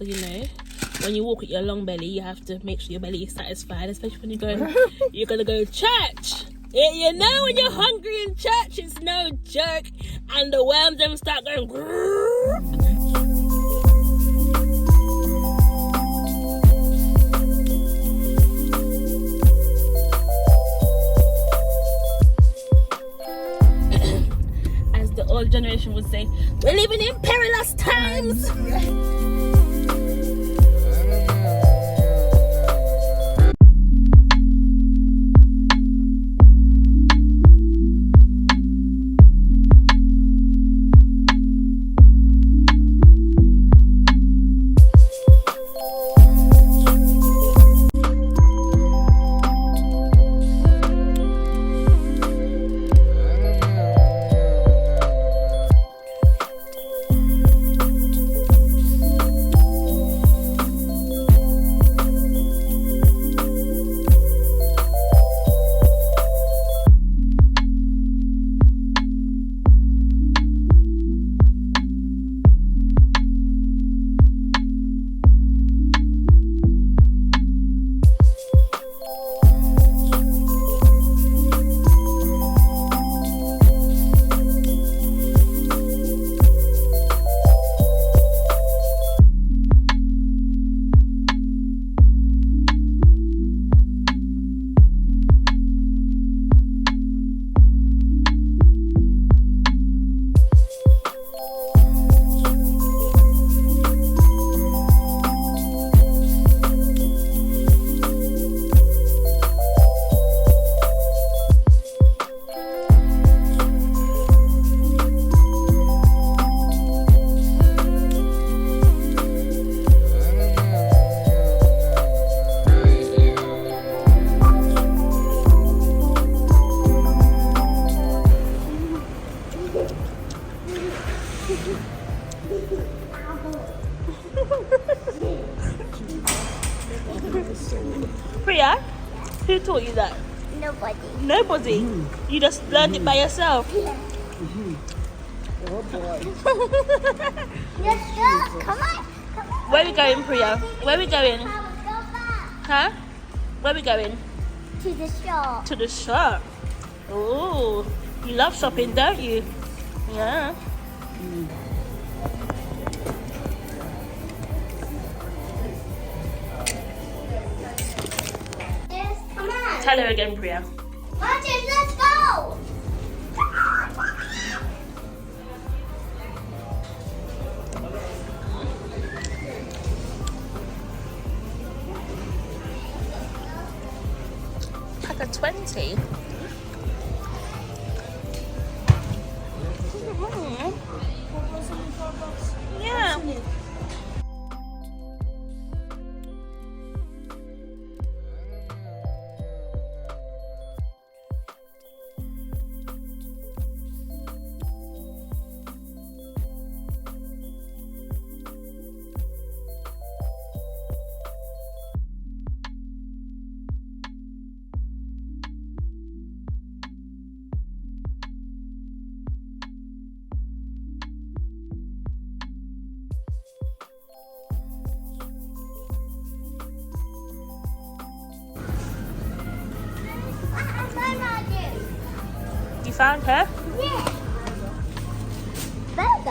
because you know when you walk with your long belly, you have to make sure your belly is satisfied, especially when you're gonna go to church. You know when you're hungry in church, it's no joke, and the worms them start going. As the old generation would say, we're living in perilous times. Priya, who taught you that? Nobody? You just learned it by yourself? Yeah. Oh boy. Let's go. Come on. Where are we going, Priya? Where are we going? Go back Huh? Where are we going? to the shop. To the shop. Oh, you love shopping, don't you? Yeah. Yes, come on. Tell her again, Priya. Martin, let's go. Pack of 20. Yeah. You found her? Yeah. Burger.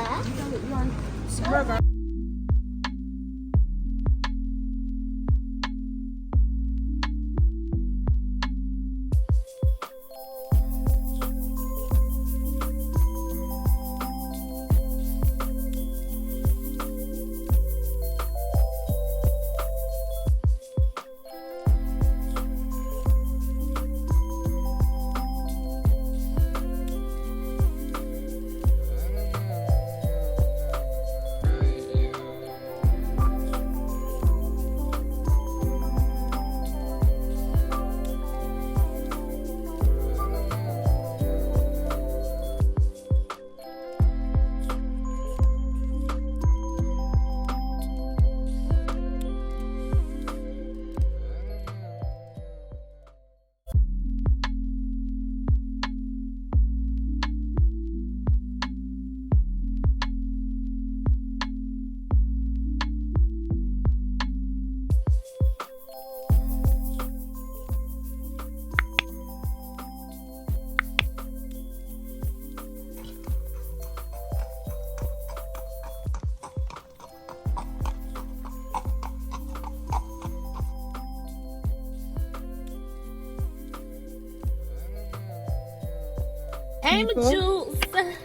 Hey, my people. Julsz.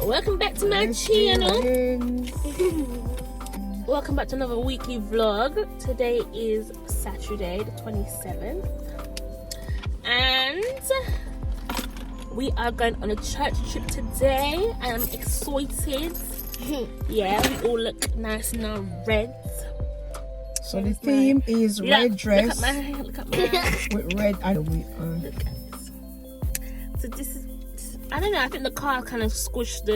Welcome back to my channel. Welcome back to another weekly vlog. Today is Saturday, the 27th. And we are going on a church trip today. I'm excited. Yeah, we all look nice in our reds. So the theme is red dress Look at my with red and look at this. So this is, I don't know, I think the car kind of squished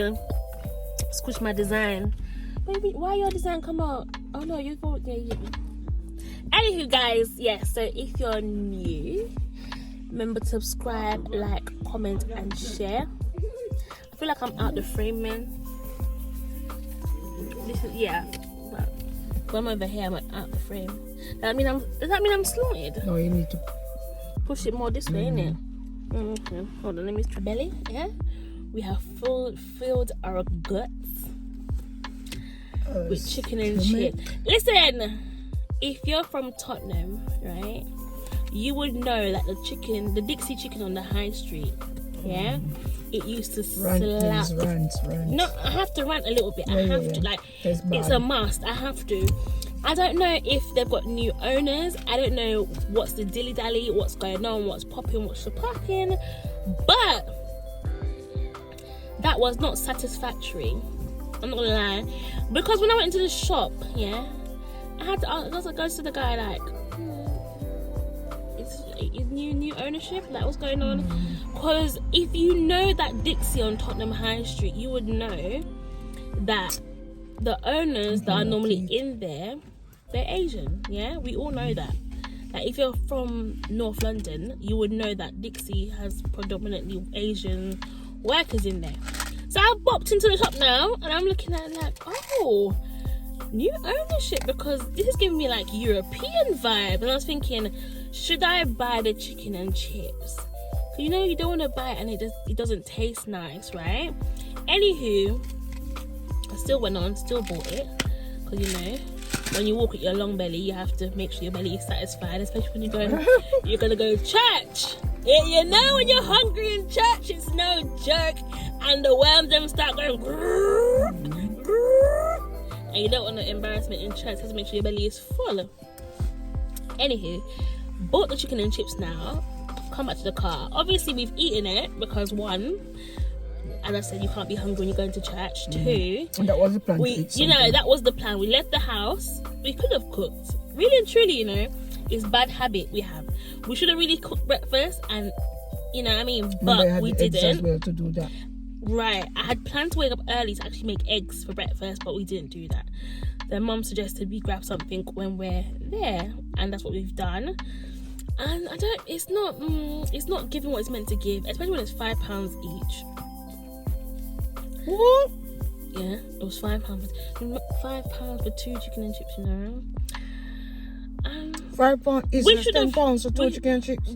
my design. Baby, why your design come out? Oh no, you thought yeah. Anywho guys, yeah, so if you're new, remember to subscribe, like, comment and share. I feel like I'm out the frame, man. This is, yeah, but when I'm over here, I'm out the frame. Does that mean I'm slotted? No, you need to Push it more this way, innit? Okay. Hold on, let me try belly. Yeah, we have filled our guts with chicken and chips. Listen, if you're from Tottenham, right, you would know that the Dixy chicken on the high street, yeah, it used to slap. Rant. No, I have to rant a little bit. I have to, like, That's it's bad. a must. I have to. I don't know if they've got new owners. I don't know what's the dilly dally, what's going on, what's popping, what's popping. But that was not satisfactory. I'm not gonna lie, because when I went into the shop, yeah, I had to ask. I goes to the guy like, it's new ownership. Like, what's going on? Because if you know that Dixy on Tottenham High Street, you would know that the owners that are normally in there, they're Asian. Yeah, we all know that. Like, if you're from North London, you would know that Dixy has predominantly Asian workers in there. So I've bopped into the shop now and I'm looking at it like, oh, new ownership, because this is giving me like European vibe. And I was thinking, should I buy the chicken and chips? Because you know you don't want to buy it and it doesn't taste nice, right? Anywho, I still went on, still bought it, because you know, when you walk with your long belly, you have to make sure your belly is satisfied, especially when you're gonna go to church. Yeah, you know, when you're hungry in church, it's no joke, and the worms them start going grrr, grrr, and you don't want no embarrassment in church. So make sure your belly is full. Anywho, bought the chicken and chips now. Come back to the car. Obviously, we've eaten it because one, as I said, you can't be hungry when you're going to church. Two, And that was the plan. that was the plan. We left the house. We could have cooked. Really and truly, you know, it's bad habit we have. We should have really cooked breakfast, and you know what I mean, but we didn't. Well to do that. Right, I had planned to wake up early to actually make eggs for breakfast, but we didn't do that. Then Mum suggested we grab something when we're there, and that's what we've done. And it's not giving what it's meant to give, especially when it's £5 each. What? Yeah, it was £5. £5 for 2 chicken and chips, you know. £5 is We it should £10 for 2 chicken and chips?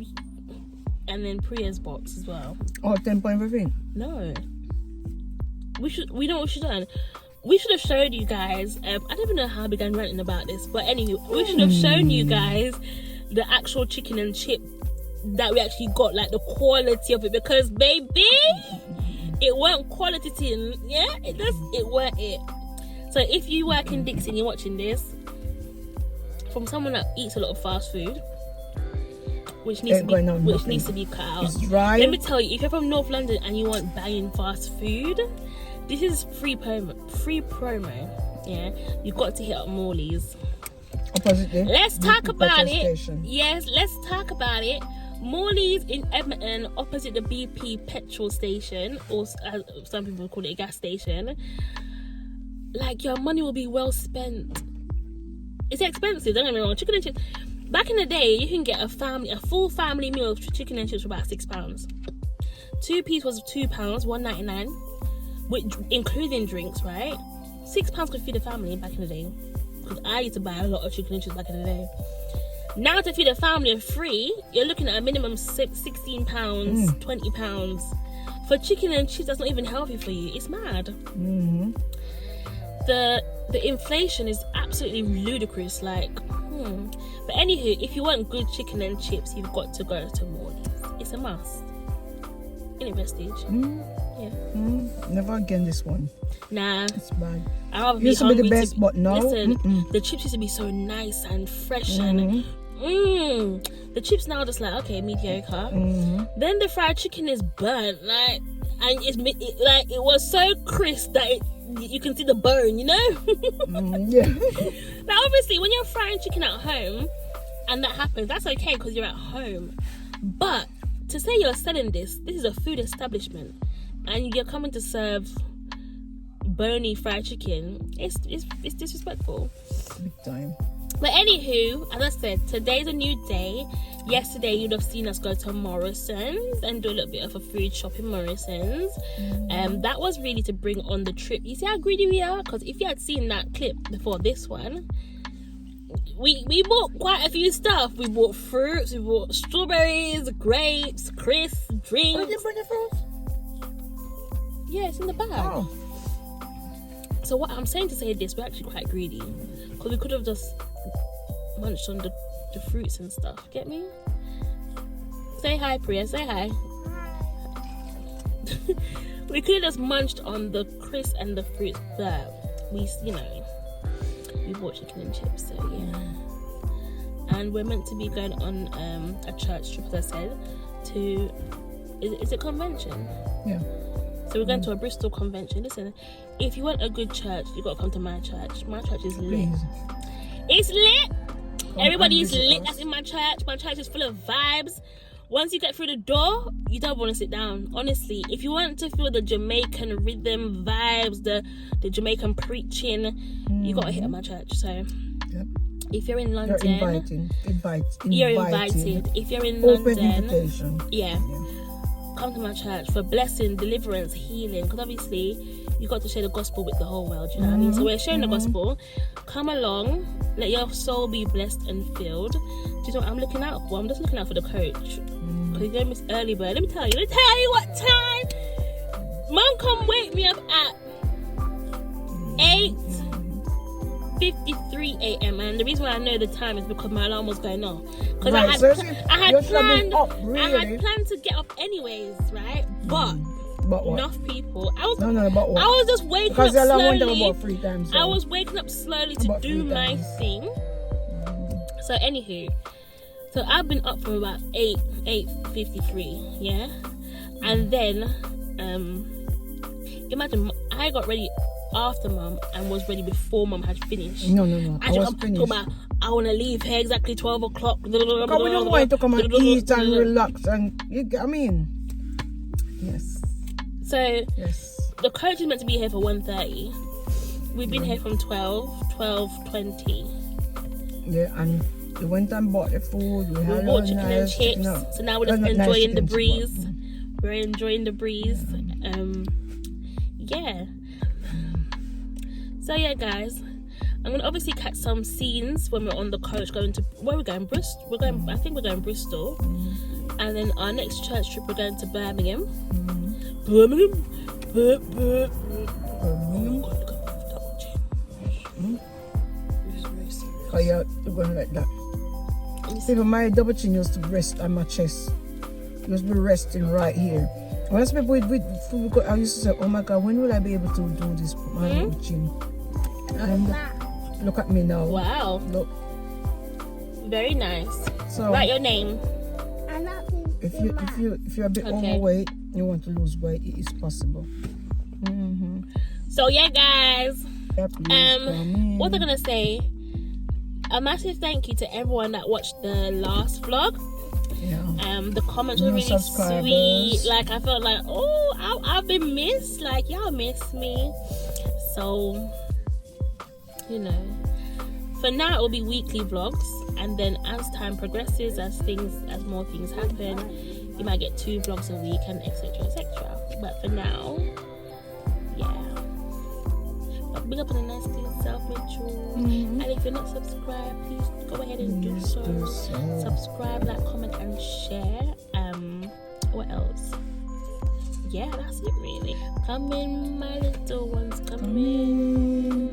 And then Priya's box as well. Oh, £10 everything. No. We know what we should have done. We should have showed you guys. I don't even know how I began ranting about this, but anyway, we should have shown you guys the actual chicken and chip that we actually got, like the quality of it, because baby, it weren't quality tin. Yeah, it weren't it. So if you work in Dixy and you're watching this, from someone that eats a lot of fast food, which needs to be cut out. It's dry. Let me tell you, if you're from North London and you want banging fast food, this is free promo. Yeah, you've got to hit up Morley's. Opposite. Let's talk about it. Station. Yes, let's talk about it. Morley's in Edmonton, opposite the BP petrol station, or as some people call it, a gas station. Like, your money will be well spent. It's expensive, don't get me wrong. Chicken and chips. Back in the day, you can get a full family meal of chicken and chips for about £6. 2 piece was £2, $1.99, which including drinks, right? £6 could feed a family back in the day. Because I used to buy a lot of chicken and chips back in the day. Now to feed a family of 3, you're looking at a minimum £16, £20 for chicken and chips. That's not even healthy for you. It's mad. The inflation is absolutely ludicrous. Like, But anywho, if you want good chicken and chips, you've got to go to Morley's. It's a must. In Prestige. Yeah. Never again this one. Nah. It's bad. I rather Used to be the best, but now listen, the chips used to be so nice and fresh and the chips now just like okay, mediocre. Then the fried chicken is burnt, like, and it was so crisp that you can see the bone, you know. Yeah. Now obviously when you're frying chicken at home and that happens, that's okay because you're at home. But to say you're selling this is a food establishment and you're coming to serve bony fried chicken, it's disrespectful. Big time. But anywho, as I said, today's a new day. Yesterday you'd have seen us go to Morrison's and do a little bit of a food shop in Morrison's. That was really to bring on the trip. You see how greedy we are? Because if you had seen that clip before this one, we bought quite a few stuff. We bought fruits, we bought strawberries, grapes, crisps, drinks. Did you bring your fruits? Yeah, it's in the bag. Oh. So what I'm saying to say this, we're actually quite greedy because we could have just munched on the fruits and stuff. Get me? Say hi, Priya. Say hi. We could have just munched on the crisps and the fruits, but we bought chicken and chips. So yeah. And we're meant to be going on a church trip, as I said, to is it convention? Yeah. So we're going to a Bristol convention. Listen, if you want a good church, you got to come to my church. My church is lit. Please. It's lit. Everybody is lit. us. That's in my church. My church is full of vibes. Once you get through the door, you don't want to sit down. Honestly, if you want to feel the Jamaican rhythm vibes, the Jamaican preaching, you got to hit up my church. So if you're in London, you're invited. You're invited. If you're in Open London, invitation. Yeah. Come to my church for blessing, deliverance, healing. Because obviously, you got to share the gospel with the whole world. You know what I mean? So we're sharing the gospel. Come along. Let your soul be blessed and filled. Do you know what I'm looking out for? I'm just looking out for the coach. Because he's going to miss early bird. Let me tell you what time. Mum come wake me up at 8:53 a.m. and the reason why I know the time is because my alarm was going off. Because I had planned to get up anyways, right? But enough people. I was just waking up slowly. About 3 times. I was waking up slowly to do my thing. So anywho, so I've been up from about 8:53, yeah, and then imagine I got ready after Mum and was ready before Mum had finished. No. I was finished. I want to leave here exactly 12 o'clock. But we don't want to come and eat and relax and yes. So yes. The coach is meant to be here for 1:30. We've been here from 12:20. Yeah, and we went and bought the food. We had bought chicken and chips. So now we're just enjoying the breeze. We're enjoying the breeze. Yeah. So yeah, guys, I'm gonna obviously catch some scenes when we're on the coach going to where we're going. Bristol. I think we're going Bristol, and then our next church trip we're going to Birmingham. Birmingham. Oh yeah, you're going like that. Even my double chin used to rest on my chest. It used to be resting right here. Once people with food, I used to say, "Oh my God, when will I be able to do this?" My double chin. And look at me now. Wow. Look. Very nice. So write your name. If you're a bit overweight, you want to lose weight, it is possible. So yeah, guys. What I'm gonna say, a massive thank you to everyone that watched the last vlog. Yeah. The comments were really sweet. Like I felt like, oh, I've been missed. Like y'all miss me. So, you know, for now it will be weekly vlogs, and then as time progresses, as more things happen, you might get 2 vlogs a week and etc. But for now, yeah. But big up on a nice clean self, Mitchell. And if you're not subscribed, please go ahead and do so. Subscribe, like, comment, and share. What else? Yeah, that's it really. Come in, my little ones, come in.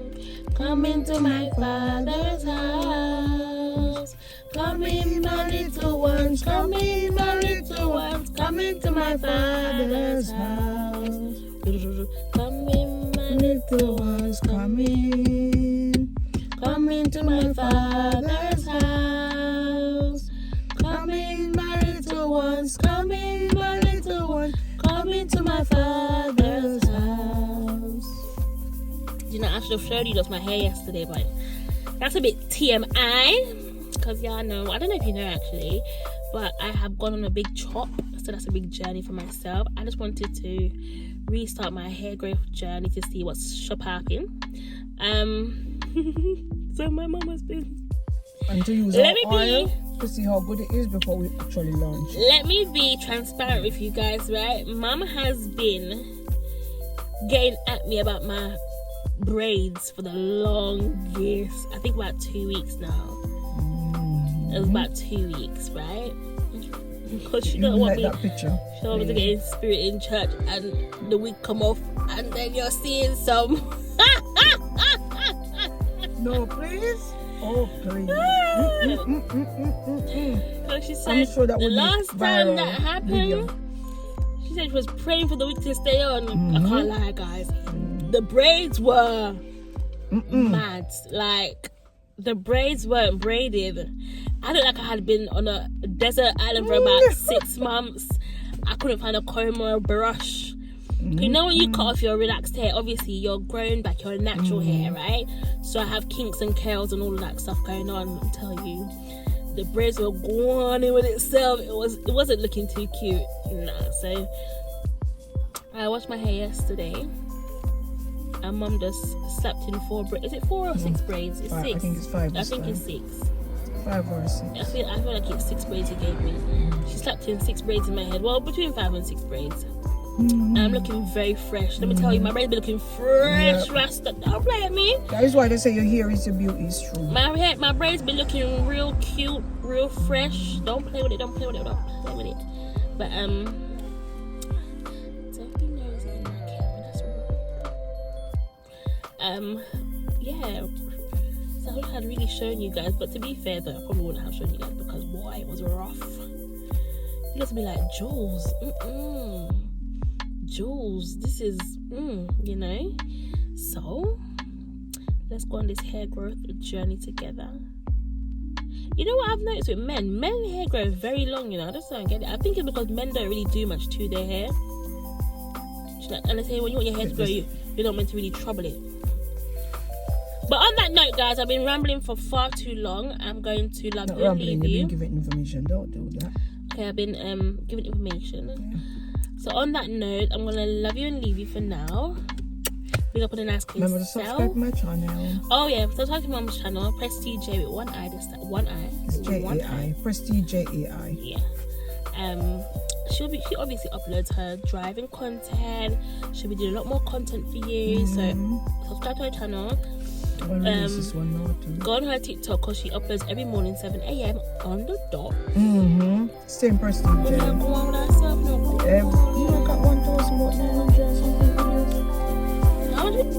Come into my Father's house. Come in, my little ones, come in, my little ones, come into my father's house. Come in, my Little ones, come in. Come into my father's house. Come in, my little ones. Come in, my little ones. Come into my father's house. You know, I should have showed you just my hair yesterday, but that's a bit TMI. Because y'all know, I don't know if you know actually, but I have gone on a big chop. So that's a big journey for myself. I just wanted to restart my hair growth journey to see what's popping. So my mom has been. And to use our oil to see how good it is before we actually launch. Let me be transparent with you guys, right? Mom has been getting at me about my braids for the longest, I think about 2 weeks now. It was about 2 weeks, right? Because she don't want me. That picture. She don't want me to get in spirit in church and the wig come off, and then you're seeing some. No, please. Oh, please. So she said sure that the would be last time viral that happened, video. she said she was praying for the wig to stay on. I can't lie, guys. The braids were mad. Like, the braids weren't braided. I looked like I had been on a desert island for about 6 months. I couldn't find a comb or a brush. You know when you cut off your relaxed hair, obviously you're growing back your natural hair, right? So I have kinks and curls and all of that stuff going on. I'm telling you, the braids were going in with itself. It wasn't looking too cute, So I washed my hair yesterday, and Mum just slapped in 4 braids. Is it 4 or 6 braids? It's 6. I think it's 5. I think it's 6. 5 or 6. I feel like it's 6 braids he gave me. She slapped in 6 braids in my head. Well, between 5 and 6 braids. And I'm looking very fresh. Let me tell you, my braids be looking fresh, Rasta. Don't play at me. That is why they say your hair is your beauty. It's true. My braids be looking real cute, real fresh. Don't play with it. Don't play with it. Don't play with it. But don't be nosy in my camera. That's rude. Yeah. So I wish I had really shown you guys, but to be fair, though, I probably wouldn't have shown you guys because boy, it was rough. You guys be like, Julsz, Julsz, this is, So, let's go on this hair growth journey together. You know what I've noticed with men? Men hair grow very long, I just don't get it. I think it's because men don't really do much to their hair. And they say when you want your hair to grow, you're not meant to really trouble it. But on that note, guys, I've been rambling for far too long. I'm going to love you and leave you. You've been giving information. Don't do that. Okay, I've been giving information. Yeah. So on that note, I'm gonna love you and leave you for now. We're gonna put a nice clean. Remember to subscribe to my channel. Oh yeah, subscribe to Mom's channel. Prestige with one eye. This one eye. It's J-A-I. Prestige J-A-I. Yeah. She obviously uploads her driving content. She'll be doing a lot more content for you. So subscribe to her channel. Go on her TikTok because she uploads every morning 7 a.m. on the dot. Same Prestige. You don't got 1,900 something videos. How much?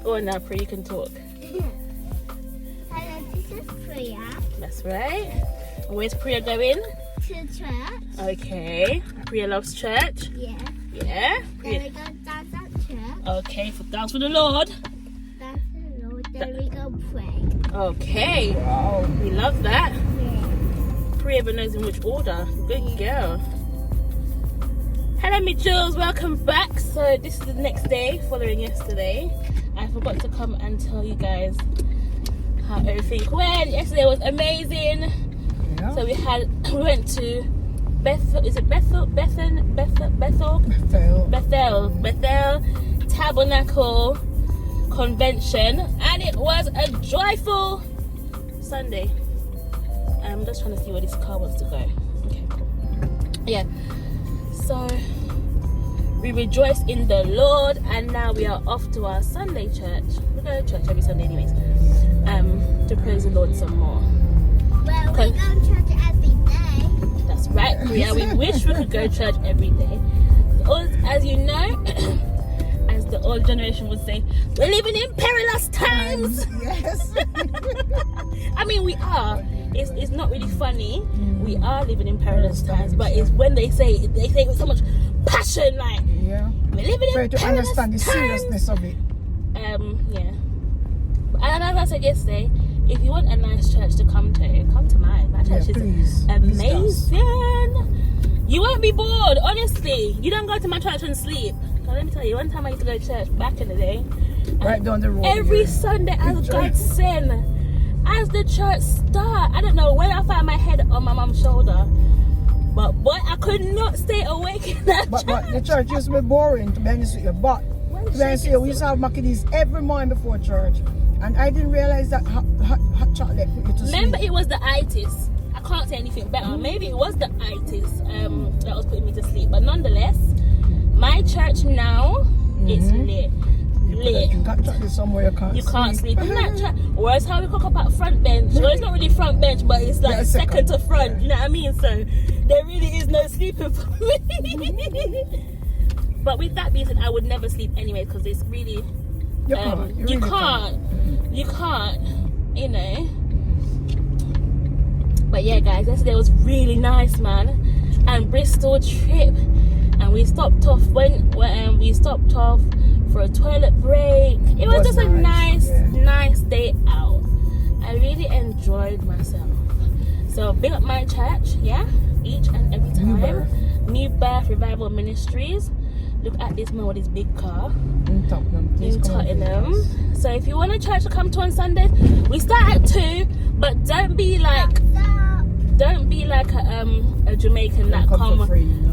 Go on now, Priya, you can talk. Hello, this is Priya. That's right. Where's Priya going? To church. Okay. Priya loves church. Yeah. Yeah. Then Priya. we go dance at church. Okay, for dance with the Lord. That's the Lord. Then we go pray. Okay. Wow. We love that. Yeah. Priya even knows in which order. Good girl. Hello, me Julsz. Welcome back. So this is the next day following yesterday. I forgot to come and tell you guys how everything went. Yesterday was amazing. Yeah. So we went to Bethel. Is it Bethel? Bethel Tabernacle Convention, and it was a joyful Sunday. I'm just trying to see where this car wants to go. Okay. Yeah. So we rejoice in the Lord, and now we are off to our Sunday church. We go to church every Sunday, anyways. To praise the Lord some more. Well, we go to church every day. That's right, Priya. We wish we could go to church every day. As you know, as the old generation would say, we're living in perilous times. Yes. I mean, we are. It's not really funny. We are living in perilous times, but it's when they say it with so much passion, like Yeah. we're living Try in to perilous understand the times. seriousness of it. Yeah. And as I said yesterday, if you want a nice church to come to mine. My church is Please amazing. You won't be bored, honestly. You don't go to my church and sleep. Let me tell you, one time I used to go to church back in the day. Right down the road. Every here. Sunday, as God sent, as the church start, I don't know where I find my head on my mum's shoulder, but boy, I could not stay awake in that But church. the church used to be boring, to be honest with you. But to be honest with you, we used to have macadis every morning before church. And I didn't realize that hot chocolate put you to sleep. Remember, it was the itis. I can't say anything better. Maybe it was the itis that was putting me to sleep. But nonetheless, my church now is lit. You got chocolate somewhere you can't sleep in that church. Whereas how we cook up at front bench, well, it's not really front bench, but it's like Yeah, second to front. You know what I mean? So there really is no sleeping for me. But with that being said, I would never sleep anyway because it's really You can't. you can't, you know. But yeah, guys, yesterday was really nice, man. And Bristol trip, and we stopped off we stopped off for a toilet break. It was just a nice day out. I really enjoyed myself. So big up my church, yeah, each and every time. New Birth Revival Ministries. Look at this man with his big car In Tottenham. So if you want a church to come to on Sundays, we start at 2, but don't be like a Jamaican that come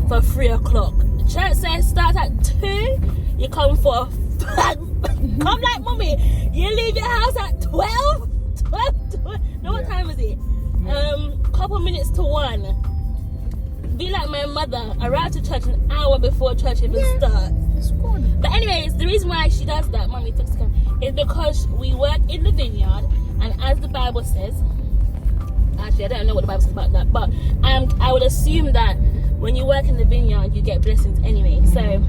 for 3 o'clock. The church says start at 2. You come for come like mommy. You leave your house at 12. No, what time is it? Couple minutes to 1. Be like my mother, arrive to church an hour before church even starts. It's good. But anyways, the reason why she does that, mommy, is because we work in the vineyard, and as the Bible says, actually I don't know what the Bible says about that, but I would assume that when you work in the vineyard, you get blessings anyway. So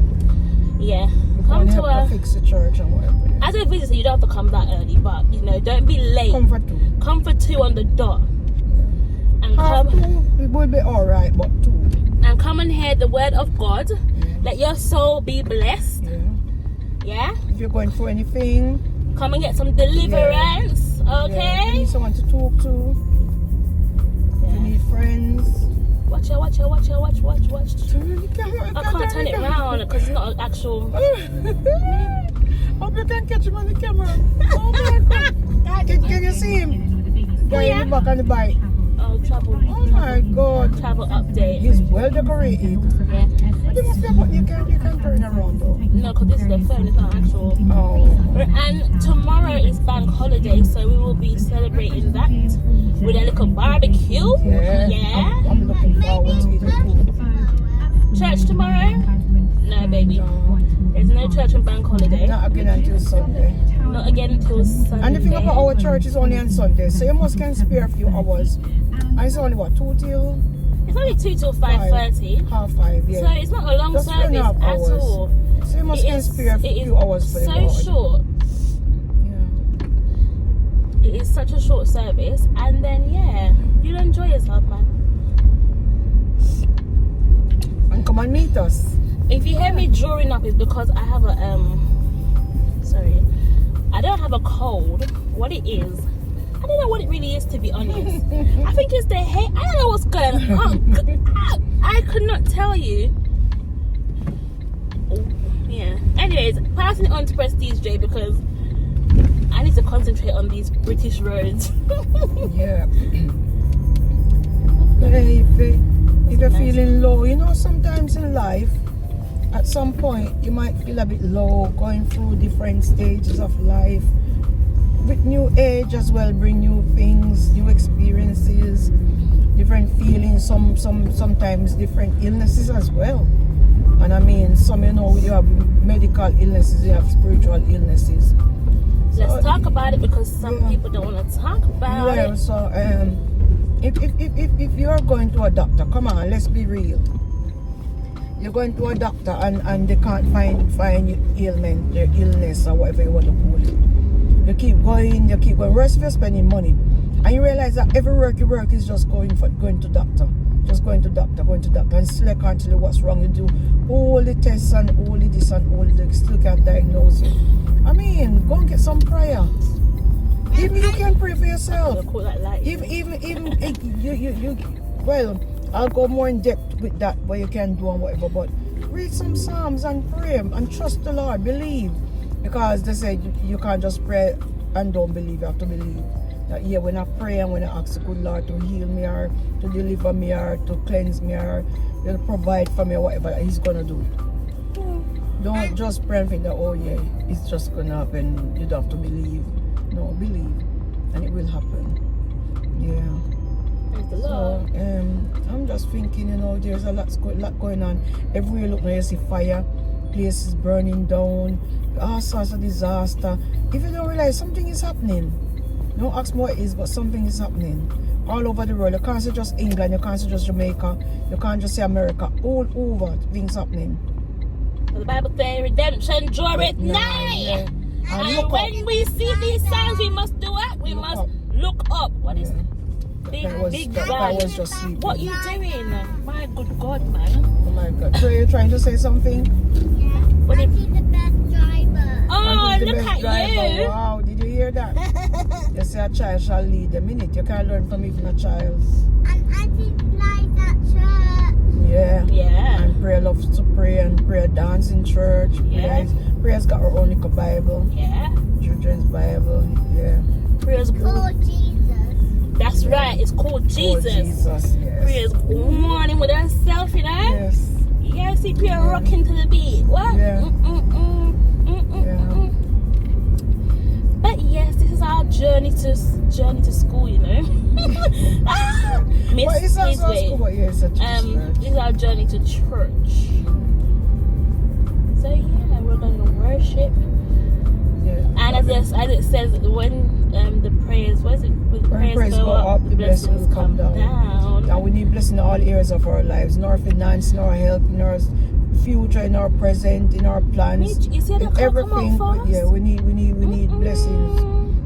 yeah, come to fix the church and whatever. As a visitor, you don't have to come that early, but you know, don't be late. Come for 2. Come for 2 on the dot. And it would be alright, but 2. And come and hear the word of God. Let your soul be blessed. Yeah. If you're going for anything, come and get some deliverance. Okay. Yeah. You need someone to talk to. You need friends. Watch. Turn the camera. I can't turn it round because it's not an actual. Hope you can catch him on the camera. Oh my God. Can you see him? Guy in the back on the bike. Oh, travel. Oh my God. Travel update. He's well decorated. Yeah. But there must be a button you can turn around though. No, because this is the phone, it's not actual. Oh. And tomorrow is bank holiday, so we will be celebrating that with a little barbecue. Yeah. I'm looking forward to it. Church tomorrow? No, baby. There's no church on bank holiday. Not again until Sunday. Not again until Sunday. And the thing about our church is only on Sunday, so you must can spare a few hours. And it's only what, 2 till? It's only 2 till 5:30. 5:30, yeah. So it's not a long Just service at all. So you must can spare a few hours for the so Lord. short. it's such a short service, and then yeah, you'll enjoy yourself, man. And come and meet us. If you hear me drawing up, it's because I have a sorry, I don't have a cold. What it is, I don't know what it really is, to be honest. I think it's the hair. I don't know what's going on. I could not tell you. Oh, yeah. Anyways, passing it on to Prestige J because I need to concentrate on these British roads. Yeah. Hey, if you're feeling low, you know, sometimes in life, at some point, you might feel a bit low, going through different stages of life. With new age as well, bring new things, new experiences, different feelings, sometimes different illnesses as well. And I mean, some, you know, you have medical illnesses, you have spiritual illnesses. Let's talk about it because some people don't want to talk about it. So if you are going to a doctor, come on, let's be real. You're going to a doctor and they can't find your ailment, your illness, or whatever you want to call it. You keep going. Worse if you're spending money. And you realize that every work you work is just going to doctor. Just going to doctor. And still I can't tell you what's wrong. You do all the tests and all the this and all the that. Still can't diagnose you. I mean, go and get some prayer. Even you can pray for yourself. Even you well, I'll go more in depth with that, what you can do and whatever, but read some Psalms and pray and trust the Lord, believe. Because they say you can't just pray and don't believe, you have to believe. That yeah, when I pray and when I ask the good Lord to heal me or to deliver me or to cleanse me or to provide for me or whatever, He's gonna do it. Don't just pray and think that, oh yeah, it's just gonna happen, you don't have to believe. No, believe and it will happen. Yeah. So I'm just thinking, you know, there's a lot going on. Everywhere you look now you see fire, places burning down, all sorts of disaster. If you don't realize something is happening, don't ask me what it is, but something is happening all over the world. You can't say just England, you can't say just Jamaica, you can't just say America. All over things happening. The Bible says redemption draweth nigh. And when we see these signs, we must do what? We must look up. What is big bang? What you doing? My good God, man. Oh my God. So you're trying to say something? Yeah. Auntie the best driver. Oh, look at you. Wow, did you hear that? You say a child shall lead the minute. You can't learn from even a child. And Auntie likes at church. Yeah. And prayer loves to pray and prayer dance in church. Yeah. Prayer's got her own little Bible. Yeah. Children's Bible. Yeah. Prayer's called Jesus. That's right. It's called Jesus. Jesus, yes. Prayer's morning with herself, you know? Yes. Yeah, see prayer rocking to the beat. What? Yeah. But yes, this is our journey to school, you know. What is that school? What is it? This is our journey to church. So yeah, we're going to worship. Yeah. And as it says, when the prayers, what is it? When prayers go up, the blessings come down. And we need blessing in all areas of our lives, in our finance, in our health, in our future, in our present, in our plans, you see in everything. Yeah, we need blessings.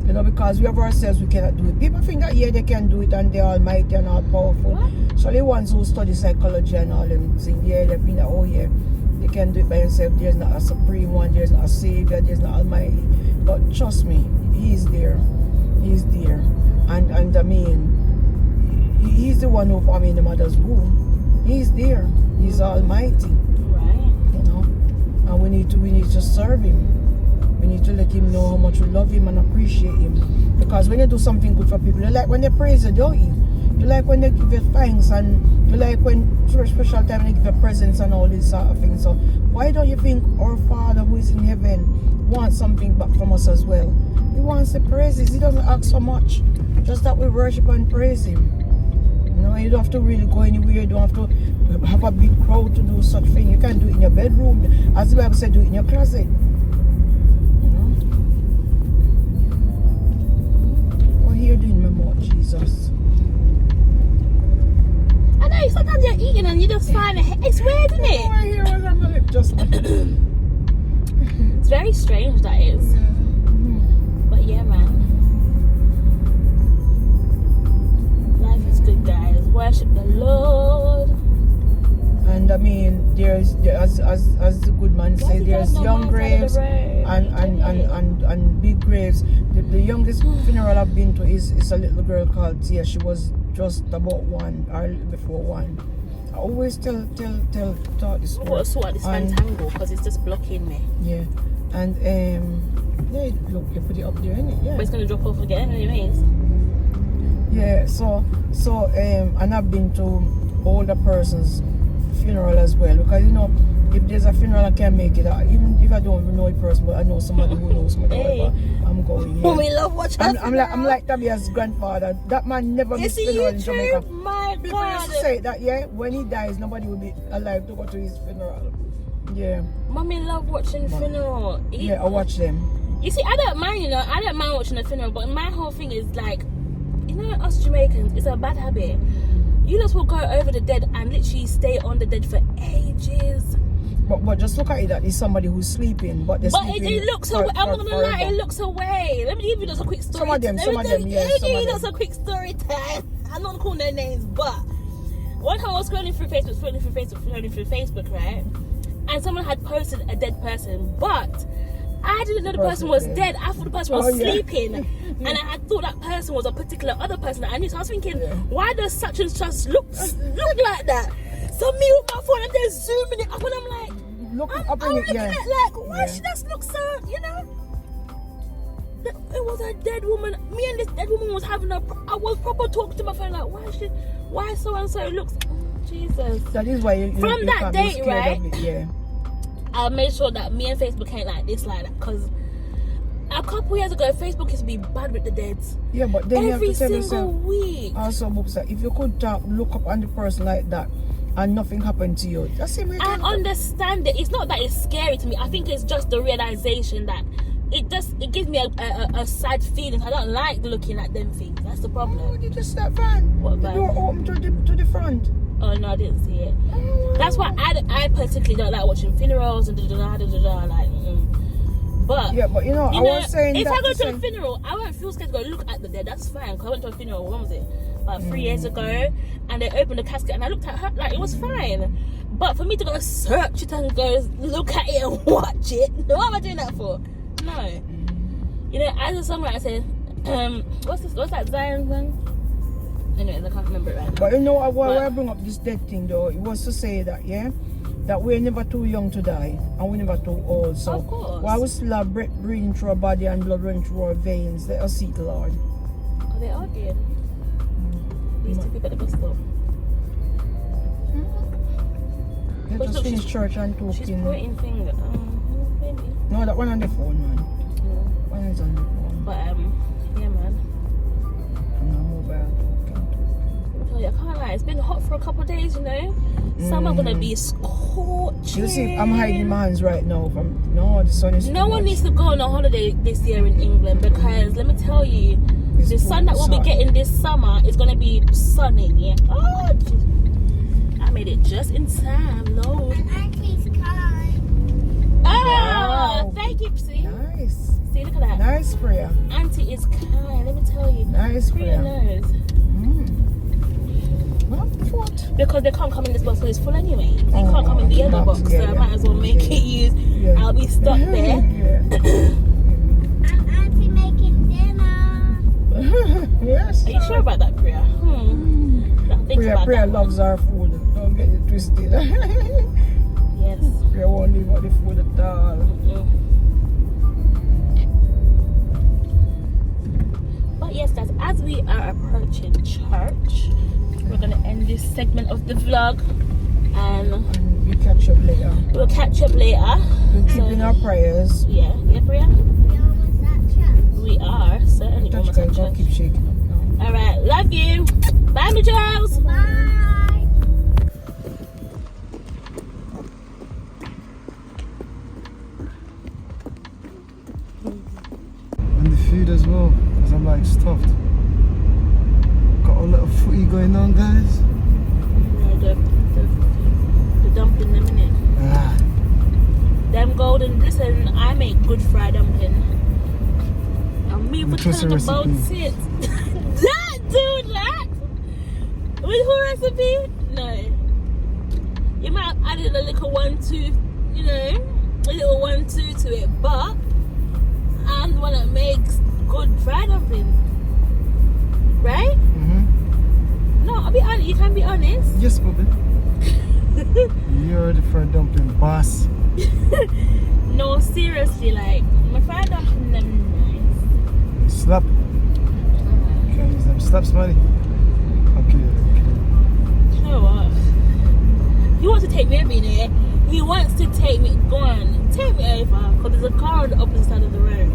You know, because we have ourselves, we cannot do it. People think that yeah, they can do it and they're almighty and all powerful. What? So the ones who study psychology and all them things, yeah, they think that oh yeah, they can do it by themselves. There's not a supreme one, there's not a savior, there's not almighty. But trust me, He's there. He's there. And I mean, He's the one who formed me in the mother's womb. He's there. He's almighty. Right. You know. And we need to serve Him. We need to let Him know how much we love Him and appreciate Him. Because when you do something good for people, you like when they praise you, don't you? You like when they give you thanks, and you like when special time they give you presents and all these sort of things. So why don't you think our Father who is in heaven wants something back from us as well? He wants the praises. He doesn't ask for much. Just that we worship and praise Him. You know, you don't have to really go anywhere. You don't have to have a big crowd to do such thing. You can do it in your bedroom. As the Bible said, do it in your closet. You know? What are you doing, my mouth, Jesus? I know, sometimes you're eating and you just find it's weird, isn't it? Oh, I hear what's on my lip just It's very strange, that is. But yeah, man. as the good man say, there's young graves and big graves. The youngest funeral I've been to is a little girl called Tia. She was just about 1 or before 1. I always talk this story. I've got to sort out this fantangle because it's just blocking me. Yeah, and yeah, look, you put it up there, innit? Yeah. But it's gonna drop off again, anyways. Yeah, so and I've been to older person's funeral as well, because you know, if there's a funeral I can't make it, even if I don't even know a person, but I know somebody who knows somebody. Hey. I'm going. Yeah. We love watching. I'm like Tabia's grandfather. That man never missed funeral in Jamaica. My People God. used to say that, yeah, when he dies, nobody will be alive to go to his funeral. Yeah. Mommy love watching funeral. Yeah, I watch them. You see, I don't mind, I don't mind watching a funeral, but my whole thing is like, us Jamaicans, it's a bad habit. You just will go over the dead and literally stay on the dead for ages. But just look at it, that is somebody who's sleeping, but they're sleeping. It looks away. I'm not gonna lie, it looks away. Let me give you just a quick story. Some of them, yeah. Just a quick story time. I'm not calling their names, but one time I was scrolling through Facebook, right? And someone had posted a dead person, but I didn't know the person was dead. I thought the person was sleeping. And I thought that person was a particular other person that I knew. So I was thinking, why does such and such look like that? So me with my phone, I'm just zooming it up and I'm like, I'm looking at like, why she just look so, it was a dead woman. Me and this dead woman was having I was proper talking to my friend like, why so and so looks, Jesus. That is why you from that date, right? Yeah. I made sure that me and Facebook ain't like that, because a couple years ago Facebook used to be bad with the deads. Yeah, but then every you have to tell single yourself, week. Also, Books, if you could look up on the person like that and nothing happened to you, that's it. I understand it. It's not that it's scary to me. I think it's just the realization that it gives me a sad feeling. I don't like looking at them things. That's the problem. Oh, you just that van. What the van? door open to the front. Oh no, I didn't see it. That's why I particularly don't like watching funerals and like. But yeah, but I was saying if that I go to a funeral, I won't feel scared to go look at the dead. That's fine. Cause I went to a funeral. When was it? Like 3 years ago, and they opened the casket, and I looked at her like it was fine. But for me to go search it and go look at it and watch it, what am I doing that for? No. As a songwriter, I said, what's that Zion thing? Anyways, I can't remember it right now. But why I bring up this dead thing though, it was to say that, that we're never too young to die and we're never too old. So of course. while we still have breath breathing through our body and blood running through our veins, let us seek the Lord. Are they arguing? These two people at the bus stop. They just finished church and talking. She's pointing finger. Maybe. No, that one on the phone, man. One is on the phone. But yeah, man. I'm not mobile. I can't lie. It's been hot for a couple of days, Summer gonna be scorching. You see, I'm hiding my hands right now the sun is. No one needs to go on a holiday this year in England, because let me tell you, the sun that we'll be getting this summer is gonna be sunny. Yeah. Oh, I made it just in time, Lord. Auntie's kind. Wow. Thank you, see. Nice. See, look at that. Nice prayer. Auntie is kind. Let me tell you. Nice prayer. Nose. What? Because they can't come in this bus, so it's full anyway. They can't come in the other box, so I might as well make it use. Yeah. I'll be stuck there. And Auntie making dinner. Yes. Are you sure about that, Priya? Priya loves our food. Don't get it twisted. Yes. Priya won't leave out the food at all. But yes, guys, as we are approaching church, we're gonna end this segment of the vlog, and we'll catch up later. We'll keep in our prayers. Yeah, Priya? We almost at church. We are certainly almost at church. Keep shaking up now. Alright, love you. Bye, my Julsz. Bye. And the food as well, because I'm like stuffed. Got a little footy going on, guys. No, the dumpling them in it. Them golden, listen, I make good fried dumpling. And me for talking about it. Don't do that! With who recipe? No. I added a little 1-2, you know, a little 1-2 to it, but I'm the one that makes good fried dumpling, right? No, I'll be honest. You can be honest. Yes, baby. You're the fried dumpling boss. No, seriously, like my fried dumpling them nice. Slap. Can't use them slaps, money. Okay. You know what? He wants to take me over there. He wants to take me. Go on, take me over, because there's a car on the opposite side of the road.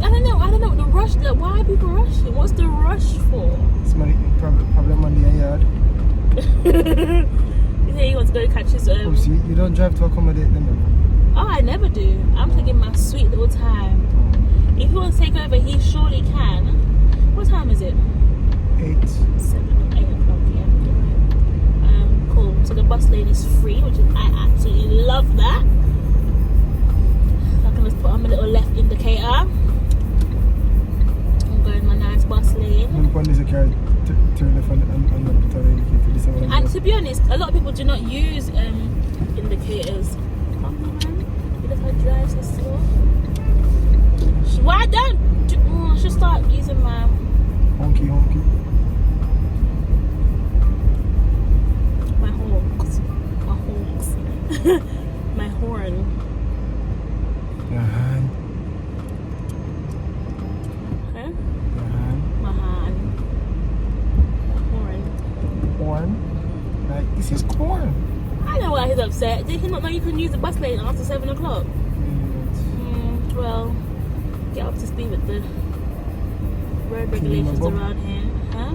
I don't know what the rush. Like, why are people rushing? What's the rush for? Somebody problem on the yard. You say he wants to go catch his Oh, see, you don't drive to accommodate them. Oh, I never do. I'm taking my sweet little time. If he wants to take over, he surely can. What time is it? 8. 7 or 8 o'clock, yeah. Cool. So the bus lane is free, which is, I absolutely love that. I can just put on my little left indicator. I'm going my nice bus lane. One is a car turn left and put on the indicator. This is what I'm And doing. to be honest, a lot of people do not use indicators. Come on, man. You look how it drives so slow. Why don't I should start using my Honky. my honks. My horn. Your hand. Huh? Your hand. My hand. Horn. Corn. Like, this is corn. I know why he's upset. Did he not know you can use the bus lane after 7 o'clock? Well, get up to speed with the road regulations around here. Huh?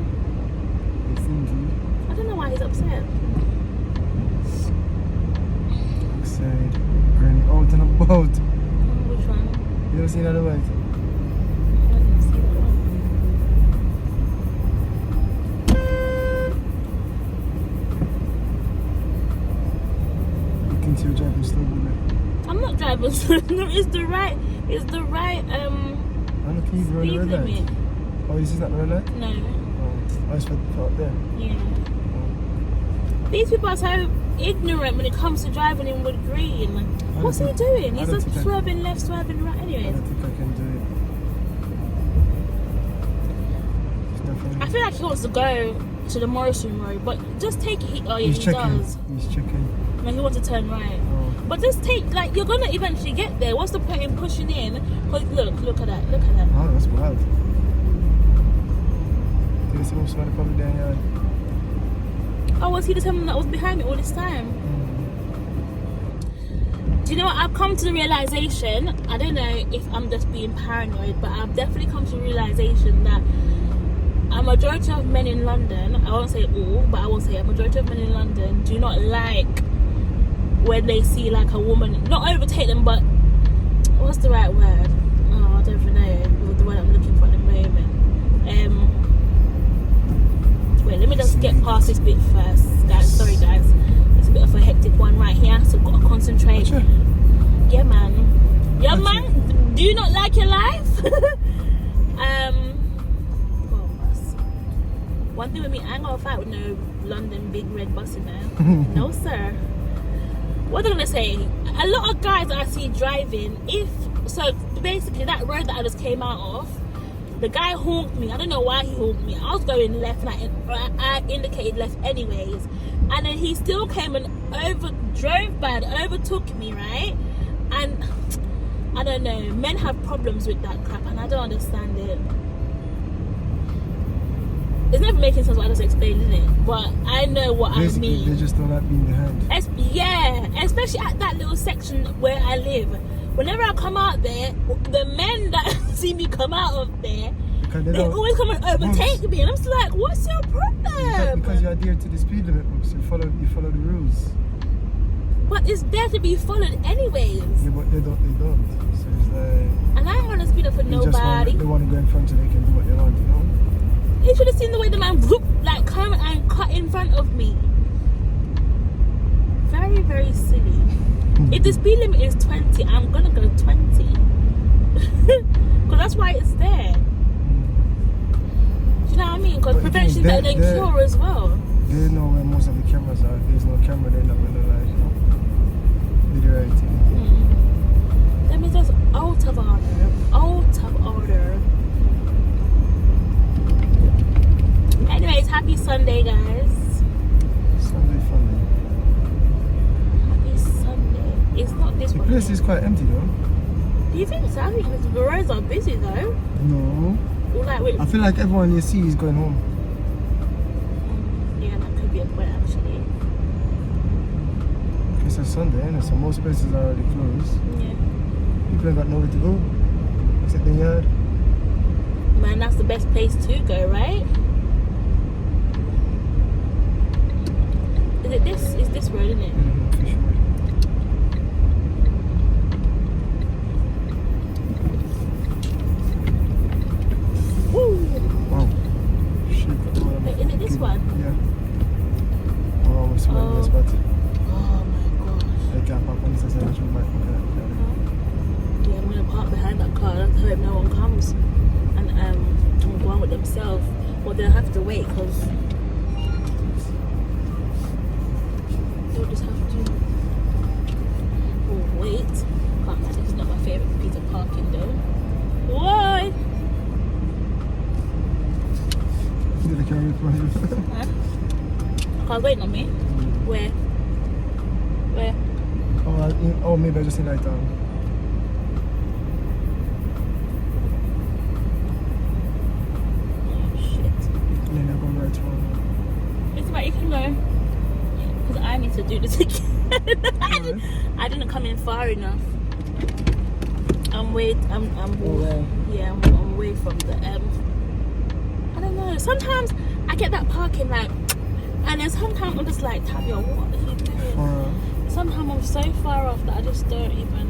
It's indeed. I don't know why he's upset. Outside. Granny out and about. Which one? You ever seen that light? I didn't see that one. You think you're driving slow, baby? I'm not driving slow. No, it's the right I don't think you've run the speed red light. limit. Oh, this is not the red light? No. Oh, I was out there. Yeah. These people are so ignorant when it comes to driving in wood green. What's he doing? He's just swerving left, swerving right. I Anyways, don't think I can do it. It's definitely... I feel like he wants to go to the Morrison Road, but just take it. Oh yeah, He's he checking. does. He's checking. No, he wants to turn right. Oh. But just take, like, you're gonna eventually get there. What's the point in pushing in? 'Cause look at that. Oh, that's wild. Did you see somebody probably down here? Oh, was he the someone that was behind me all this time? Do you know what? I've come to the realization, I don't know if I'm just being paranoid, but I've definitely come to the realization that a majority of men in London, I won't say all, but I will say a majority of men in London do not like when they see like a woman, not overtake them, but what's the right word? Oh, I don't even know the word I'm looking for at the moment. Wait, let me just get past this bit first, guys. Sorry, guys. It's a bit of a hectic one right here, so I've got to concentrate. Gotcha. Yeah, man. Yeah, Gotcha. man. Do you not like your life? Well, bus. One thing with me, I ain't gonna fight with no London big red bus in there. No, sir. What am I gonna say? A lot of guys that I see driving, so basically that road that I just came out of, the guy honked me. I don't know why he honked me. I was going left and I indicated left anyways. And then he still came and overtook me, right? And I don't know. Men have problems with that crap and I don't understand it. It's never making sense what I just explained, isn't it? But I know what Basically, I mean. they just don't like being behind. Yeah, especially at that little section where I live. Whenever I come out there, the men that see me come out of there, they always come and overtake me, and I'm just like, "What's your problem?" Because you adhere to the speed limit, so you follow the rules. But it's there to be folled anyways. Yeah, but they don't. So it's like. And I don't want to speed up for nobody. They want to go in front so they can do what they want, you know. You should have seen the way the man whoop, like come and cut in front of me. Very, very silly. If the speed limit is 20, I'm gonna go 20. Because that's why it's there. Do you know what I mean? Because prevention is better than cure as well. They know where most of the cameras are. If there's no camera, they're not gonna like video editing. Let me just out of order. Out of order. Anyways, happy Sunday, guys. Sunday funny. Happy Sunday. It's not this The one. place is quite empty though. Do you think so? I think the roads are busy though. No. Or like with, I feel like everyone you see is going home. yeah, that could be a point actually. It's a Sunday, innit? So most places are already closed. Yeah. People ain't got nowhere to go. Except the yard. Man, that's the best place to go, right? Is it this? Is this road, isn't it? For sure. Woo! Wow. Shit, got the one. Wait, is it this one? Yeah. Oh, we're so Oh. this spot. Oh my gosh. I can't park on this side, I should back. Yeah, I'm gonna park behind that car. Let's hope no one comes and go on with themselves. Or they'll have to wait because they'll just have to wait. Can't lie, this is not my favourite piece of parking though. Why? Did the camera for you? Huh? Car's waiting on me. Where? Where? Oh, maybe I just need light down. Shit. And then I go right one. It's right, you can go. Because I need to do this again. I didn't come in far enough. I'm way from the I don't know. Sometimes I get that parking like, and then sometimes I'm just like, Tabia, what are you doing? Sometimes I'm so far off that I just don't even.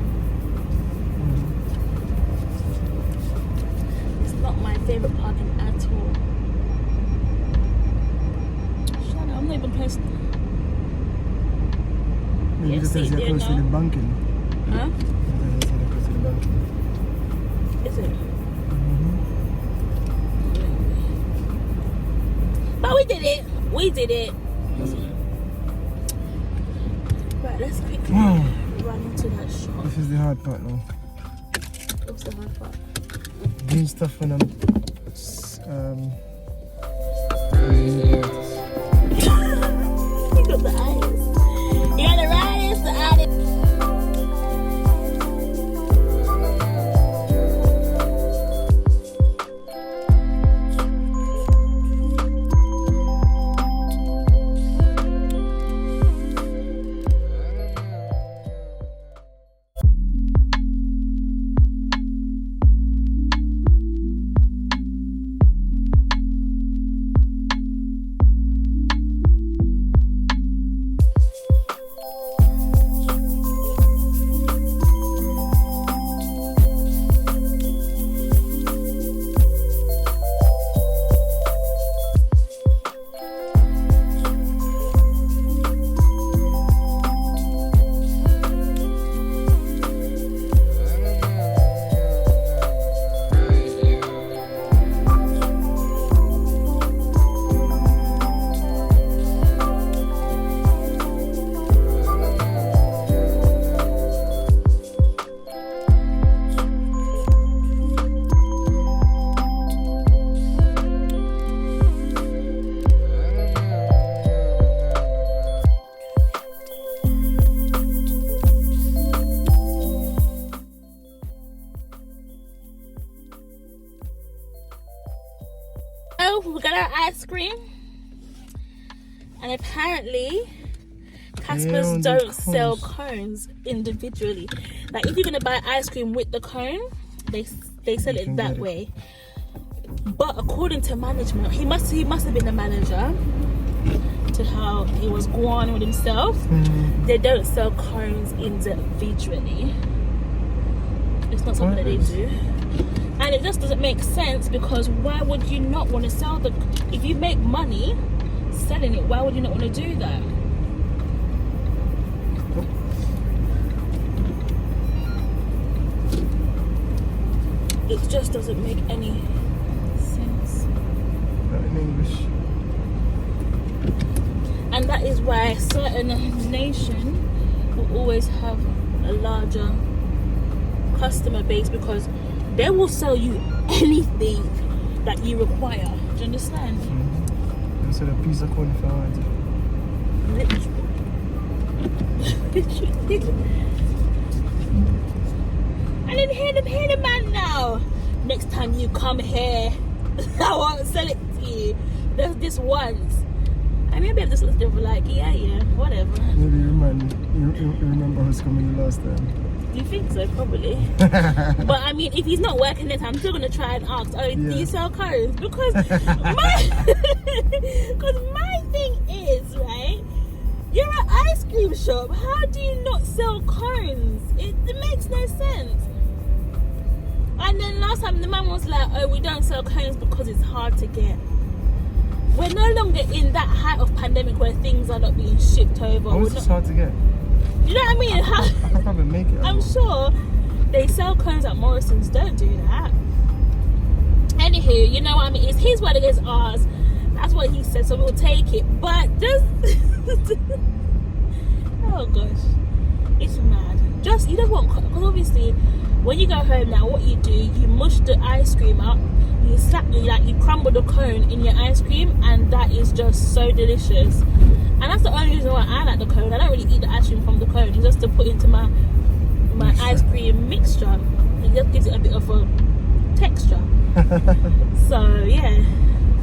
It's not my favorite parking at all. Shut up, I'm not even close. Maybe Yes, just as you're you close to the know. banking. Huh? Maybe just as you're close to the banking. Is it? But we did it. We did it. Right, let's quickly run into that shop. This is the hard part now. What's the hard part? Doing stuff when I'm You got the eyes. You got the right the eyes. We got our ice cream, and apparently Casper's don't sell cones individually. Like if you're gonna buy ice cream with the cone, they sell it that way. But according to management, he must have been the manager to how he was going with himself. They don't sell cones individually. It's not something that they do. And it just doesn't make sense, because why would you not want to sell the... If you make money selling it, why would you not want to do that? It just doesn't make any sense. Not in English. that is why certain nation will always have a larger customer base, because they will sell you anything that you require. Do you understand? You said a piece of corn for $100. I didn't hear the man now. Next time you come here, I won't sell it to you. There's this once. I maybe I'm just looking for like, yeah, whatever. Maybe you remember who's coming the last time. Do you think so? Probably. But I mean, if he's not working this, I'm still gonna try and ask, do you sell cones? Because my thing is, right, you're an ice cream shop, how do you not sell cones? It makes no sense. And then last time the man was like, oh, we don't sell cones because it's hard to get. We're no longer in that height of pandemic where things are not being shipped over. How is this hard to get? You know what I mean? I can probably make it. I'm sure they sell cones at Morrison's. Don't do that. Anywho, you know what I mean? It's his word against ours. That's what he said, so we'll take it. But just oh gosh, it's mad. You don't want, because obviously when you go home now, what you do, you mush the ice cream up, you crumble the cone in your ice cream, and that is just so delicious. And that's the only reason why I like the cone. I don't really eat the ice cream from the cone. It's just to put into my ice cream mixture. It just gives it a bit of a texture. So yeah,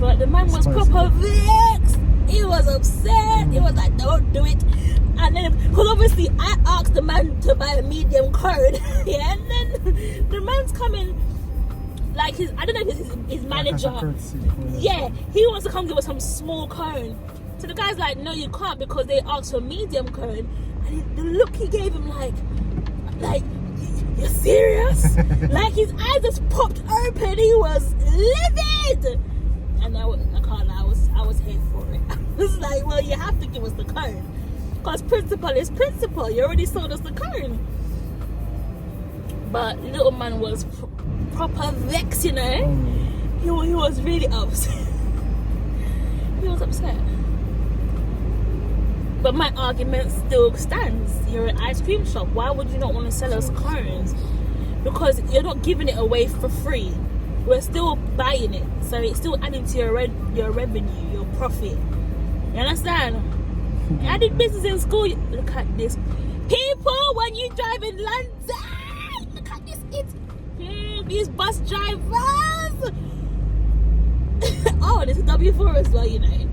but the man was proper vexed. He was upset. He was like, don't do it. And then, because obviously I asked the man to buy a medium cone, yeah, and then the man's coming, like I don't know if it's his manager. Yeah, he wants to come give us some small cone. So the guy's like, no, you can't, because they asked for medium cone. And the look he gave him, like, you're serious? Like his eyes just popped open. He was livid. And I can't lie, I was here for it. I was like, well, you have to give us the cone, because principle is principle. You already sold us the cone. But little man was proper vexed, you know. He was really upset. He was upset. But my argument still stands. You're an ice cream shop. Why would you not want to sell us cones? Because you're not giving it away for free. We're still buying it, so it's still adding to your revenue, your profit. You understand? I did business in school. Look at this. People, when you drive in London, look at this. These bus drivers. Oh, there's a W4 as well, you know.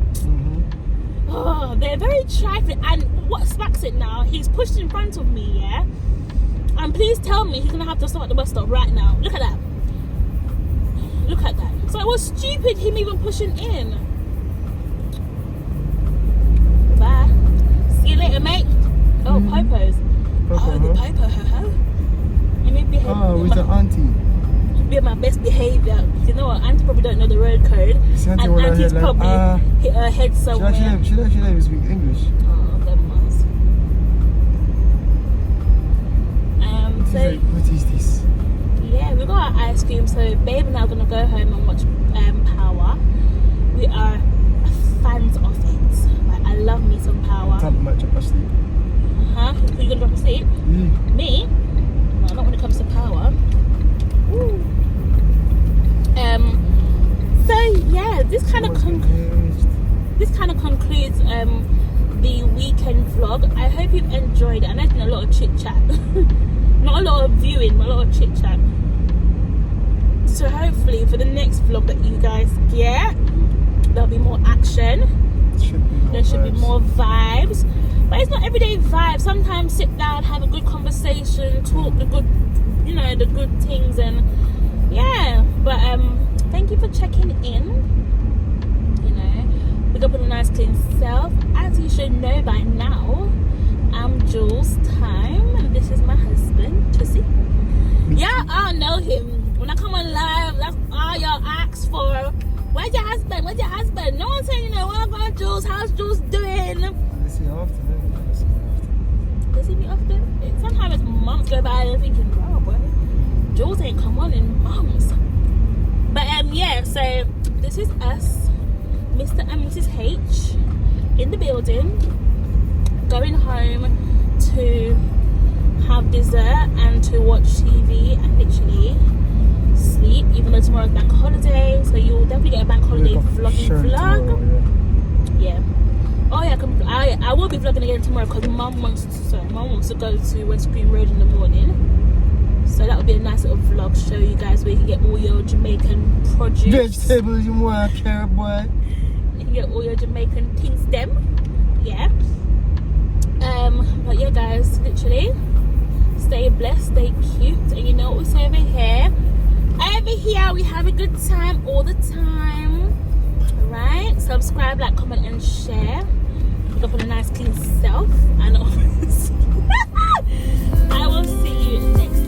Oh, they're very trifling. And what smacks it now, he's pushed in front of me, yeah? And please tell me he's going to have to stop at the bus stop right now. Look at that. Look at that. So it was stupid him even pushing in. Bye. See you later, mate. Oh, Popos. Oh, the Popo, ho-ho. Let me behave. Oh, with the auntie. Be my best behaviour. You know what? Auntie probably don't know the road code. And Auntie's probably hit her head somewhere. She actually never speak English. Oh, them ones. So what is this? yeah, we got our ice cream. So babe and I are gonna go home and watch Power. We are fans of it. Like, I love me some Power. Time to match up asleep. Huh? You gonna drop asleep? Me? No, not when it comes to Power. Ooh. So yeah, this kind of concludes the weekend vlog. I hope you've enjoyed it. I know it's been a lot of chit chat. Not a lot of viewing, but a lot of chit chat. So hopefully for the next vlog that you guys get, there'll be more action. There should be more vibes. But it's not everyday vibes. Sometimes sit down, have a good conversation, talk the good, you know, the good things, and yeah. But thank you for checking in. You know, wake up in a nice clean self. As you should know by now, I'm Julsztymm, and this is my husband, Tussie. Yeah, I know him. When I come on live, that's all y'all ask for. Where's your husband? Where's your husband? No one's saying, you know, well, going Julsz, how's Julsz doing? They see you often, They see me often? Sometimes months go by and I'm thinking, wow, boy, Julsz ain't come on in months. But yeah, so this is us, Mr. and Mrs. H. in the building, going home to have dessert and to watch TV and literally sleep, even though tomorrow's bank holiday, so you'll definitely get a bank holiday vlogging vlog. Yeah. Oh yeah, I will be vlogging again tomorrow because mum wants to go to West Green Road in the morning. So that would be a nice little vlog, show you guys where you can get all your Jamaican produce. Vegetables you want, carrot boy. You can get all your Jamaican things them. Yeah. But yeah guys, literally stay blessed, stay cute, and you know what we say over here. Over here we have a good time all the time. Alright? Subscribe, like, comment and share. Pick up on a nice clean self. And I will see you next